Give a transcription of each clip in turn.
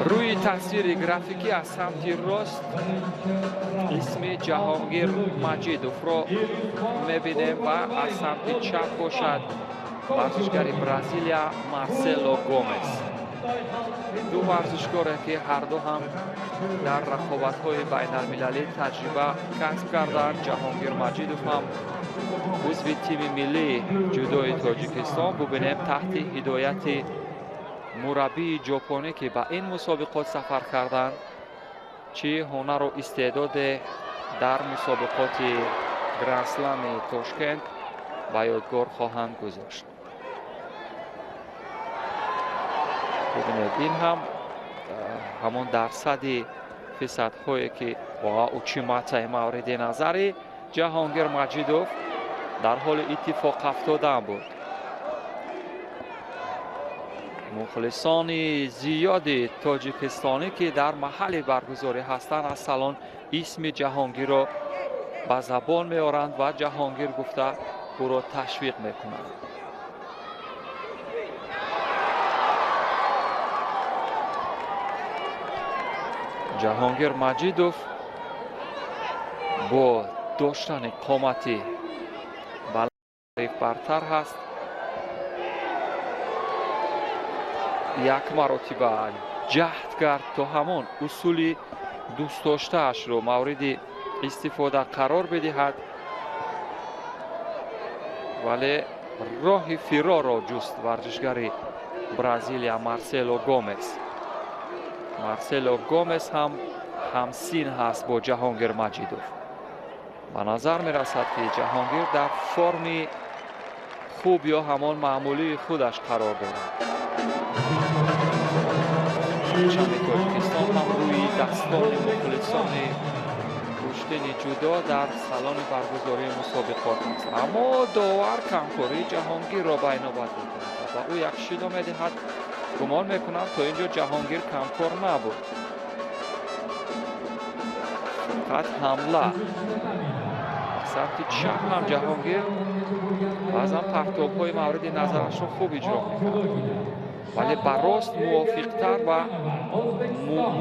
روی تصویر گرافیکی از سمت راست اسم جهانگیر مجیدوف رو میبینیم و از سمت چپ باشد ورزشگر برزیلیا مارسلو گومز. دو ورزشکاری که هر دو هم در رقابت‌های بین‌المللی تجربه کسب کردند. جهانگیر مجیدوف هم عضو تیم ملی جودوی تاجیکستان ببینیم تحت هدایت مربی ژاپنی که به این مسابقات سفر کردند چه هنر و استعداد در مسابقات گرند اسلم تاشکند به یادگار خواهند گذاشت. ببینید این هم همون درصد فیصدهایی که با اوچیماتا مورد نظر جهانگیر مجیدوف در حال اتفاق افتادن بود. مخلصان زیادی تاجیکستانی که در محل برگزاری هستند از سالن اسم جهانگیر را به زبان میارند و جهانگیر گفته او را تشویق میکنند. جهانگیر مجیدوف با داشتن قامتی بلند برتر هست. یک مرتبه جهد کرد تا همون اصول دوست داشته اش رو مورد استفاده قرار بدهد ولی راه فرار را جست ورزشگر برزیلیا مارسلو گومز. مارسلو گومز هم همسین هست با جهانگیر مجیدوف. به نظر می رسد که جهانگیر در فرم خوب یا همان معمولی خودش قرار دارد. پرچم تاجیکستان هم روی دستان مخلصان کشتن جدا در سالن برگزاری مسابقات است. اما داور کمکاری جهانگیر را به نوبت می‌کند و او یک شیدا می‌دهد. گمان میکنم تا اینجا جهانگیر کمکار نبود. فقط حمله سمت چپ هم جهانگیر بعضا پرتاب‌های مورد نظرش رو خوب اجرا می‌کند ولی براست موافقتر و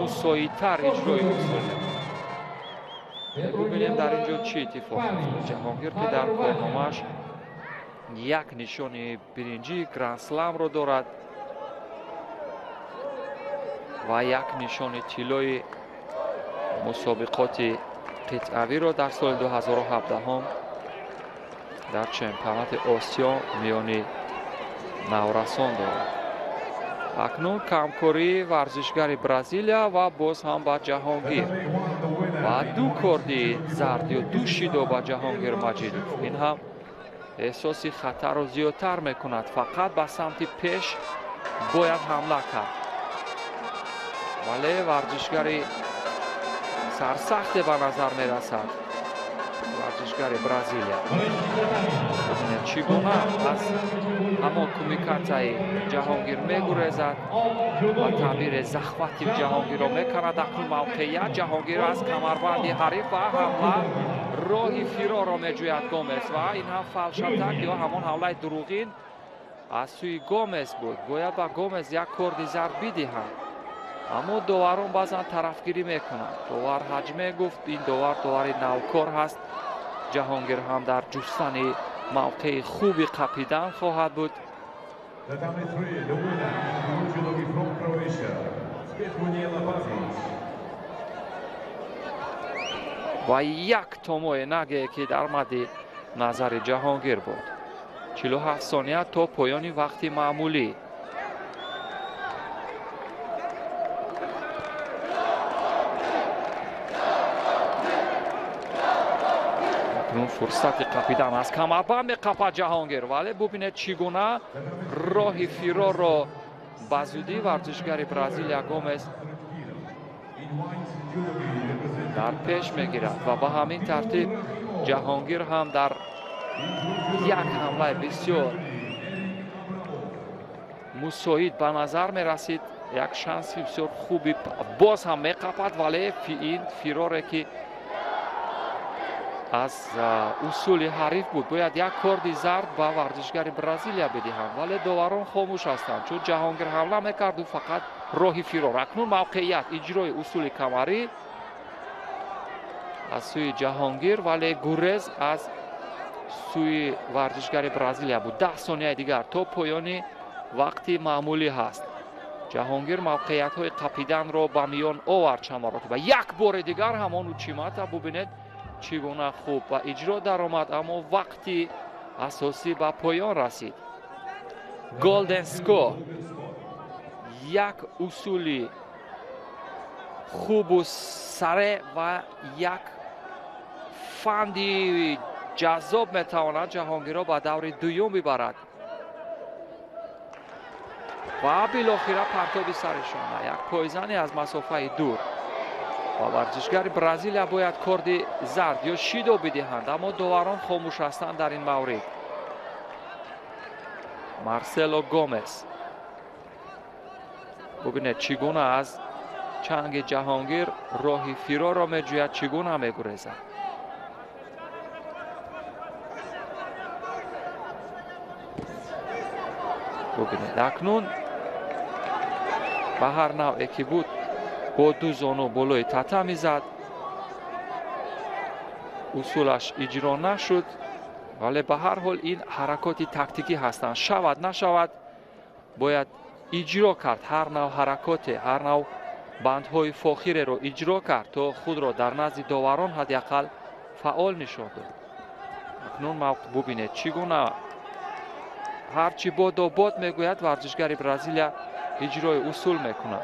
مساعدتر اجرای اصول ببینیم در اینجا چی اتفاق میفته. جهانگیر که در کارنامه‌اش یک نشان برنجی گرند اسلم رو دارد و یک نشان طلای مسابقات قطعوی را در سال 2017 هم در چمپیونات آسیا میان نورسان دارد. اکنون کمکاری ورزشگر برزیلیا و باز هم با جهانگیر و دو کردی زرد یا دو شیدو با جهانگیر مجیدوف. این هم احساس خطر را زیادتر میکند. فقط به سمت پیش باید حمله کرد ولی ورزشگر سرسخت به نظر میرسد ورزشگر برزیلیا. چگونه از اما کمیکاتای جهانگیر میگریزد و تعبیر زخمتی جهانگیر را میکند. اکنون موقعیت جهانگیر از کمربند حریف و حمله راه فرار را میجوید گومز و این هم فالشاتک یا همان حمله دروغین از سوی گومز بود. باید با گومز یک کردی ضرب بدهند اما داوران بعضا طرفگیری میکنند. داور حجمه گفت این داور نوکار هست. جهانگیر هم در جستن موقع خوبی قپیدن خواهد بود. و یک تومای نگه که در مد نظر جهانگیر بود. 47 ثانیه تا پایان وقت معمولی. فرصت قپیدن از کمربند می‌قپد جهانگیر ولی ببینید چگونه راه فرار را به زودی ورزشگر برزیلیا گومز در پیش میگیرد و با همین ترتیب جهانگیر هم در یک حمله بسیار مساعد به نظر میرسید یک شانس بسیار خوبی باز هم می‌قپد ولی این فراری که از اصول حریف بود. باید یک کارت زرد با ورزشگر برزیلیا بدهند ولی داوران خاموش هستند چون جهانگیر حمله میکرد و فقط راهی فرار. اکنون موقعیت اجرای اصول کمری از سوی جهانگیر ولی گریز از سوی ورزشگر برزیلیا بود. 10 ثانیه دیگر تا پایان وقتی معمولی هست. جهانگیر موقعیت های قپیدن را به میان آورد چند مرتبه. یک بار دیگر همان اوچیماتا ببینید چگونه خوب و اجرا در آمد اما وقتی اساسی به پایان رسید. گلدن سکو یک اصولی خوب و سره و یک فندی جذاب میتواند جهانگیر را به دور دوم ببرد و بالاخره پرتاب سرشان یک پایزنی از مسافه دور و ورزشگر برزیلیا باید کارت زرد یا شیدو بدهند اما داوران خاموش هستند در این مورد. مارسلو گومز ببینید چگونه از چنگ جهانگیر راهی فرار را میجوید، چگونه میگریزد. ببینید اکنون به هر نوعی که بود با دو زانو بالای تته میزد. اصولش اجرا نشد ولی به هر حال این حرکات تاکتیکی هستند. شود نشود باید اجرا کرد. هر نوع حرکات، هر نوع بندهای فاخره را اجرا کرد تا خود را در نزد داوران حداقل فعال نشان داد. اکنون ببینید چگونه هرچی باد و باد میگوید ورزشگر برزیلیا اجرای اصول میکند.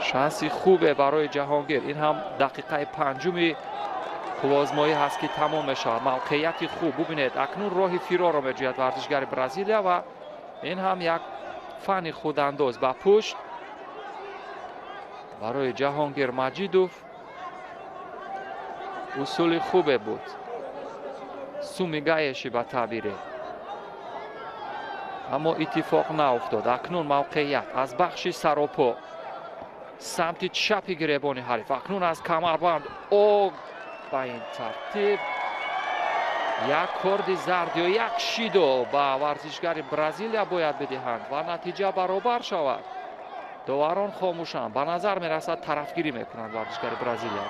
شانسی خوبه برای جهانگیر. این هم دقیقه پنجم آزمایی هست که تمام میشه. موقعیت خوب ببینید اکنون راه فرار را میجوید ورزشگر برزیلیا و این هم یک فن خودانداز به پشت برای جهانگیر مجیدوف. اصول خوبه بود. سومیگایشی به تعبیره اما اتفاق نیفتاد. اکنون موقعیت از بخش سراپا سمت چپ گریبان حریف. اکنون از کمربند او با این ترتیب یک کارت زرد یا یک شیدو به ورزشگر برزیلیا باید بدهند و نتیجه برابر شود. داوران خاموشند. به نظر میرسد طرفگیری میکنند ورزشگر برزیلیا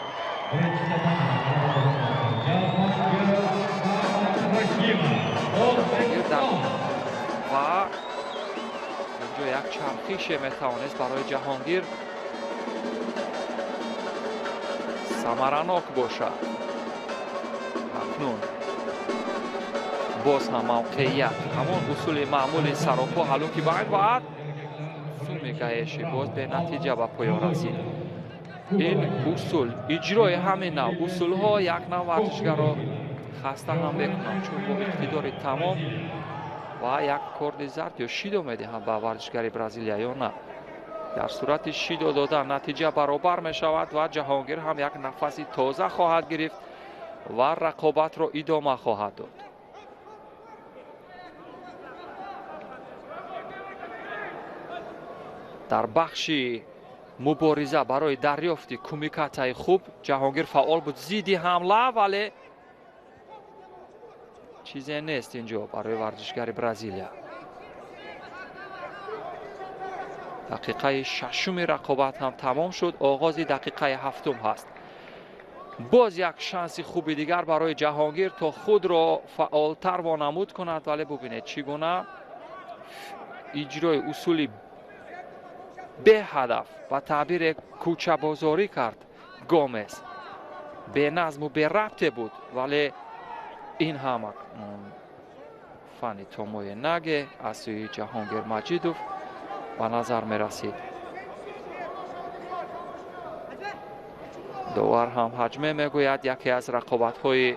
و اینجا یک چرخیش میتوانست برای جهانگیر ثمرناک باشد. اکنون باز هم موقعیت همون اصول معمول سراپا حلوکی باید باید سومیگایشی باز به نتیجه به پایان رسید. این اصول اجرای همین نوع اصول ها یک نوع ورزشگر را خسته هم بکنند چون با اقتدار تمام و یک کارت زرد یا شیدو میدهند به ورزشگر برزیلیا یا نه. در صورت شیدو دادن نتیجه برابر می شود و جهانگیر هم یک نفسی تازه خواهد گرفت و رقابت را ادامه خواهد داد. در بخش مبارزه برای دریافت کومیکاتای خوب جهانگیر فعال بود. زیدی حمله ولی چیزی نیست اینجا برای ورزشگر برزیلیا. دقیقه ششم رقابت هم تمام شد. آغاز دقیقه هفتم هست. باز یک شانس خوبی دیگر برای جهانگیر تا خود را فعالتر وانمود کند ولی ببینید چگونه اجرای اصولی به هدف و تعبیر کوچه بازاری کرد گومز. به نظم و به ربط بود ولی این هم فنی توموی نگه از سوی جهانگیر مجیدوف به نظر می رسید. داور هم حجمه می گوید یکی از رقابت های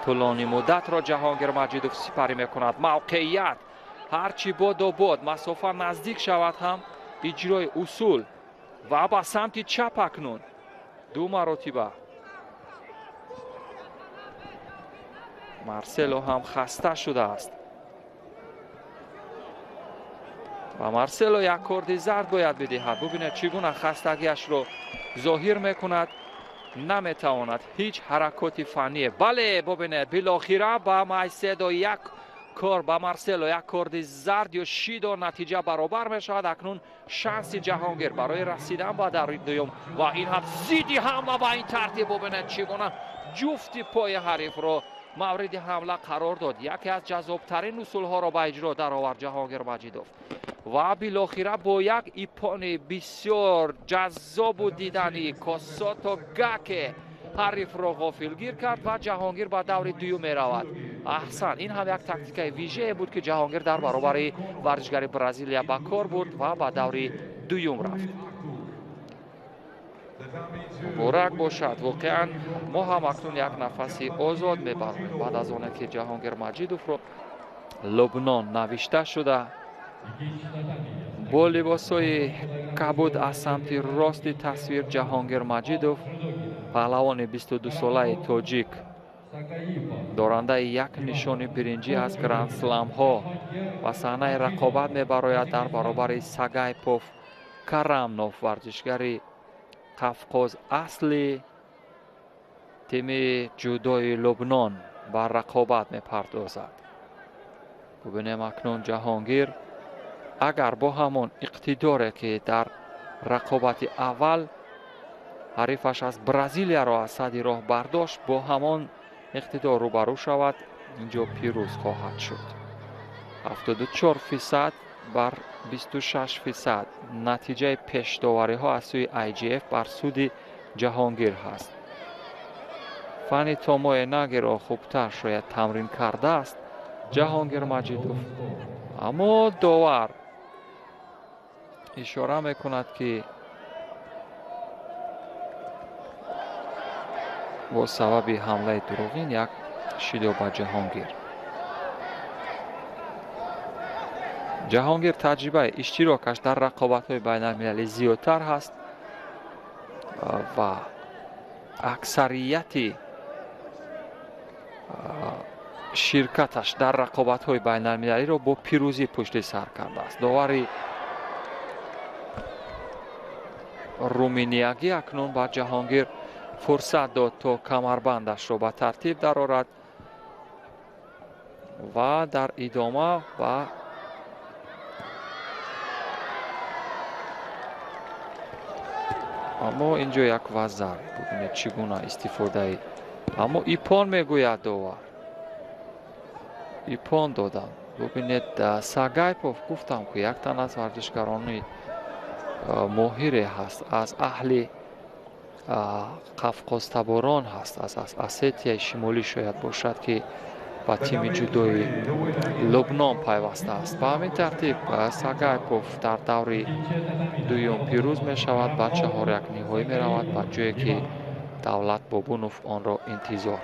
طولانی مدت را جهانگیر مجیدوف سپری می کند. موقعیت هرچی باد و باد مسافه نزدیک شود هم اجرای اصول و با سمت چپ اکنون دو مراتبه مارسلو هم خسته شده است. و مارسلو یک کارت زرد باید بدهد. ببینید چگونه خستگیش رو ظاهر میکند. نمیتواند هیچ حرکات فنی. بله ببینید بالاخره با مایسدو یک کار با مارسلو یک کارت زرد یا شید و نتیجه برابر می شود. اکنون شانس جهانگیر برای رسیدن به دور دوم و این هم زیدی حمله با این ترتیب. ببینید چگونه جفت پای حریف رو مورد حمله قرار داد. یکی از جذابترین اصول ها را به اجرا در آورد جهانگیر مجیدوف و بالاخره با یک ایپان بسیار جذاب و دیدنی کاساتو گاک حریف را غافلگیر کرد و جهانگیر به دور دوم می رود. احسن، این هم یک تاکتیک ویژه بود که جهانگیر در برابر ورزشگر برزیلیا به کار برد و به دور دوم رفت. مبارک باشد. واقعا ما هم اکنون یک نفسی آزاد میبریم بعد از آنکه که جهانگیر مجیدوف رو لبنان نوشته شده با لباسای کبود از سمت راست تصویر جهانگیر مجیدوف پهلوان 22 ساله تاجیک دارنده یک نشان برنجی از گراند سلام ها و صحنه رقابت میبراید در برابر سگایپوف کرامنوف ورزشگری قفقاز اصلی تیم جودوی لبنان بر رقابت میپردازد. ببینیم اکنون جهانگیر اگر با همون اقتداری که در رقابت اول حریفش از برزیلیا را از صدر راه برداشت با همان اقتدار روبرو شود اینجا پیروز خواهد شد. 74% بر 26% نتیجه پیش داوری ها از سوی IGF بر سود جهانگیر هست. فنی تامای نگی را خوبتر شاید تمرین کرده است جهانگیر مجیدوف، اما داور اشاره میکند که با سبب حمله دروغین یک شیدو به جهانگیر. جهانگیر تجربه اشتراکش در رقابت‌های بین‌المللی زیادتر هست و اکثریت شرکتش در رقابت‌های بین‌المللی را با پیروزی پشت سر کرده است. داوری رومینیاگی اکنون با جهانگیر فرصت داد تا کمربندش را به ترتیب درآورد و در ادامه و اما اینجا یک وزر ببینید چگونه استفاده اما ایپان میگوید داور ایپان دادن. ببینید سگایپوف گفتم که یک تن از ورزشکاران ماهر هست از اهل قفقاز تباران هست از اسیتیای شمالی شاید باشد که با تیم جودوی لبنان پیوسته است. به همین ترتیب سگایپوف در دور دوم پیروز می شود. به 4-1 نهایی می رود به جایی که دولت بابونوف آن را انتظار